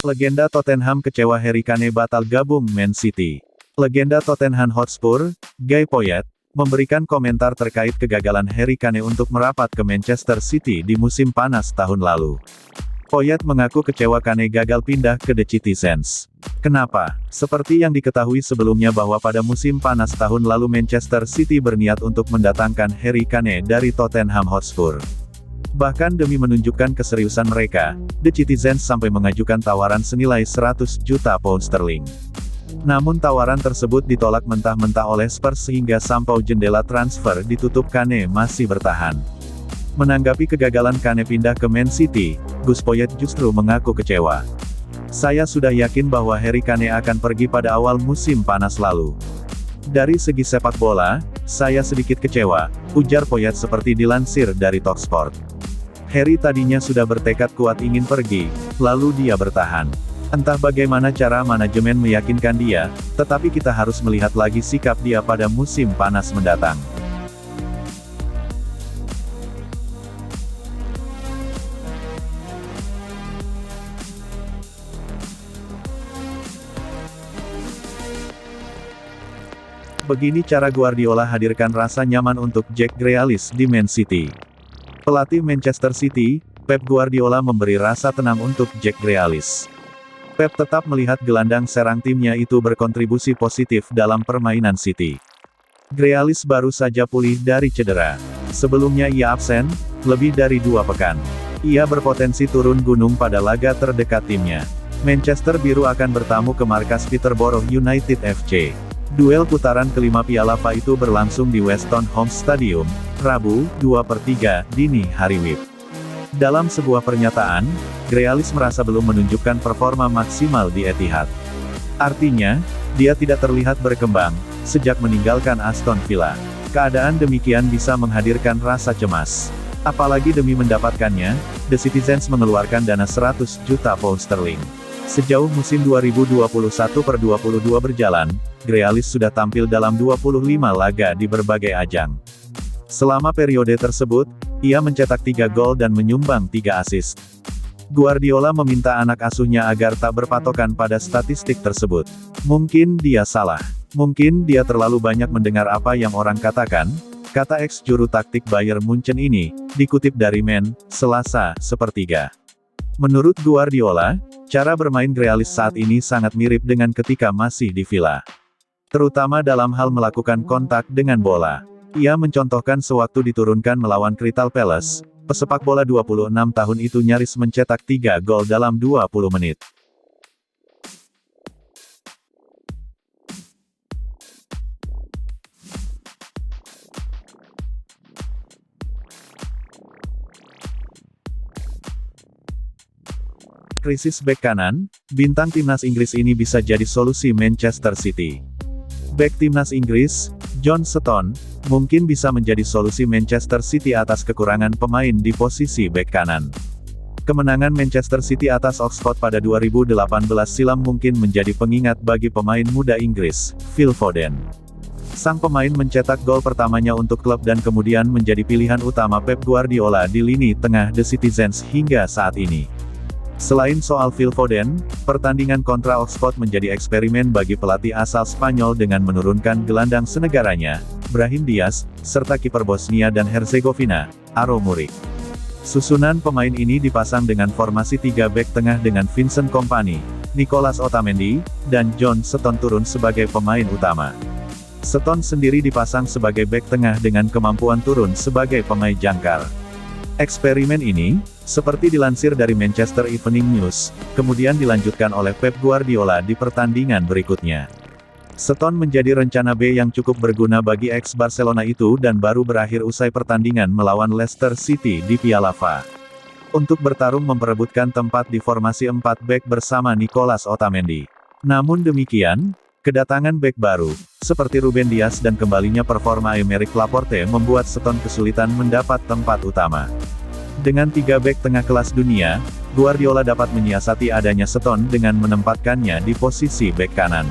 Legenda Tottenham kecewa Harry Kane batal gabung Man City. Legenda Tottenham Hotspur, Guy Poyet, memberikan komentar terkait kegagalan Harry Kane untuk merapat ke Manchester City di musim panas tahun lalu. Poyet mengaku kecewa Kane gagal pindah ke The Citizens. Kenapa? Seperti yang diketahui sebelumnya bahwa pada musim panas tahun lalu Manchester City berniat untuk mendatangkan Harry Kane dari Tottenham Hotspur. Bahkan demi menunjukkan keseriusan mereka, The Citizens sampai mengajukan tawaran senilai 100 juta pound sterling. Namun tawaran tersebut ditolak mentah-mentah oleh Spurs sehingga sampai jendela transfer ditutup Kane masih bertahan. Menanggapi kegagalan Kane pindah ke Man City, Gus Poyet justru mengaku kecewa. Saya sudah yakin bahwa Harry Kane akan pergi pada awal musim panas lalu. Dari segi sepak bola, saya sedikit kecewa, ujar Poyet seperti dilansir dari Talksport. Harry tadinya sudah bertekad kuat ingin pergi, lalu dia bertahan. Entah bagaimana cara manajemen meyakinkan dia, tetapi kita harus melihat lagi sikap dia pada musim panas mendatang. Begini cara Guardiola hadirkan rasa nyaman untuk Jack Grealish di Man City. Pelatih Manchester City, Pep Guardiola memberi rasa tenang untuk Jack Grealish. Pep tetap melihat gelandang serang timnya itu berkontribusi positif dalam permainan City. Grealish baru saja pulih dari cedera. Sebelumnya ia absen, lebih dari 2 pekan. Ia berpotensi turun gunung pada laga terdekat timnya. Manchester Biru akan bertamu ke markas Peterborough United FC. Duel putaran kelima Piala FA itu berlangsung di Weston Home Stadium, Rabu, 2/3, dini hari WIB. Dalam sebuah pernyataan, Grealish merasa belum menunjukkan performa maksimal di Etihad. Artinya, dia tidak terlihat berkembang, sejak meninggalkan Aston Villa. Keadaan demikian bisa menghadirkan rasa cemas. Apalagi demi mendapatkannya, The Citizens mengeluarkan dana 100 juta pound sterling. Sejauh musim 2021/22 berjalan, Grealish sudah tampil dalam 25 laga di berbagai ajang. Selama periode tersebut, ia mencetak 3 gol dan menyumbang 3 assist. Guardiola meminta anak asuhnya agar tak berpatokan pada statistik tersebut. Mungkin dia salah. Mungkin dia terlalu banyak mendengar apa yang orang katakan, kata ex juru taktik Bayern Munchen ini, dikutip dari Men, Selasa, sepertiga. Menurut Guardiola, cara bermain Grealish saat ini sangat mirip dengan ketika masih di Villa. Terutama dalam hal melakukan kontak dengan bola. Ia mencontohkan sewaktu diturunkan melawan Crystal Palace, pesepak bola 26 tahun itu nyaris mencetak 3 gol dalam 20 menit. Krisis bek kanan, bintang timnas Inggris ini bisa jadi solusi Manchester City. Bek timnas Inggris, John Stones, mungkin bisa menjadi solusi Manchester City atas kekurangan pemain di posisi bek kanan. Kemenangan Manchester City atas Oxford pada 2018 silam mungkin menjadi pengingat bagi pemain muda Inggris, Phil Foden. Sang pemain mencetak gol pertamanya untuk klub dan kemudian menjadi pilihan utama Pep Guardiola di lini tengah The Citizens hingga saat ini. Selain soal Phil Foden, pertandingan kontra Oxford menjadi eksperimen bagi pelatih asal Spanyol dengan menurunkan gelandang senegaranya, Brahim Diaz, serta kiper Bosnia dan Herzegovina, Aro Muric. Susunan pemain ini dipasang dengan formasi 3 bek tengah dengan Vincent Kompany, Nicolas Otamendi, dan John Stones turun sebagai pemain utama. Stones sendiri dipasang sebagai bek tengah dengan kemampuan turun sebagai pemain jangkar. Eksperimen ini, seperti dilansir dari Manchester Evening News, kemudian dilanjutkan oleh Pep Guardiola di pertandingan berikutnya. Stones menjadi rencana B yang cukup berguna bagi ex-Barcelona itu dan baru berakhir usai pertandingan melawan Leicester City di Piala FA. Untuk bertarung memperebutkan tempat di formasi 4 bek bersama Nicolas Otamendi. Namun demikian, kedatangan bek baru, seperti Ruben Dias dan kembalinya performa Aymeric Laporte membuat Stones kesulitan mendapat tempat utama. Dengan 3 bek tengah kelas dunia, Guardiola dapat menyiasati adanya Stones dengan menempatkannya di posisi bek kanan.